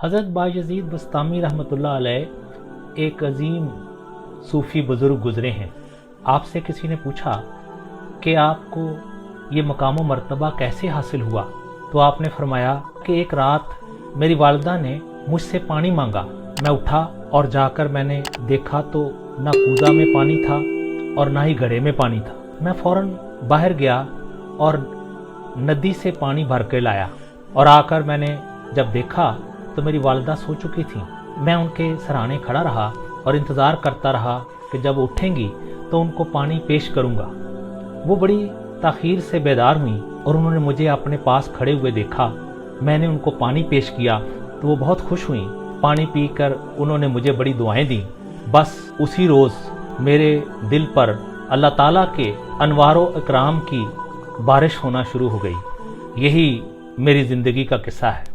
हज़रत बायज़ीद बस्तामी रहमतुल्लाह अलैह एक अजीम सूफ़ी बुज़ुर्ग गुज़रे हैं। आपसे किसी ने पूछा कि आपको ये मकाम व मर्तबा कैसे हासिल हुआ, तो आपने फरमाया कि एक रात मेरी वालिदा ने मुझसे पानी मांगा। मैं उठा और जाकर मैंने देखा तो ना कूज़ा में पानी था और ना ही घड़े में पानी था। मैं फ़ौरन बाहर गया और नदी से पानी भर के लाया और आकर मैंने जब देखा तो मेरी वालिदा सो चुकी थी। मैं उनके सराहने खड़ा रहा और इंतज़ार करता रहा कि जब उठेंगी तो उनको पानी पेश करूँगा। वो बड़ी ताख़ीर से बेदार हुई और उन्होंने मुझे अपने पास खड़े हुए देखा। मैंने उनको पानी पेश किया तो वो बहुत खुश हुई। पानी पीकर उन्होंने मुझे बड़ी दुआएं दी। बस उसी रोज़ मेरे दिल पर अल्लाह ताला के अनवारो इकराम की बारिश होना शुरू हो गई। यही मेरी ज़िंदगी का किस्सा है।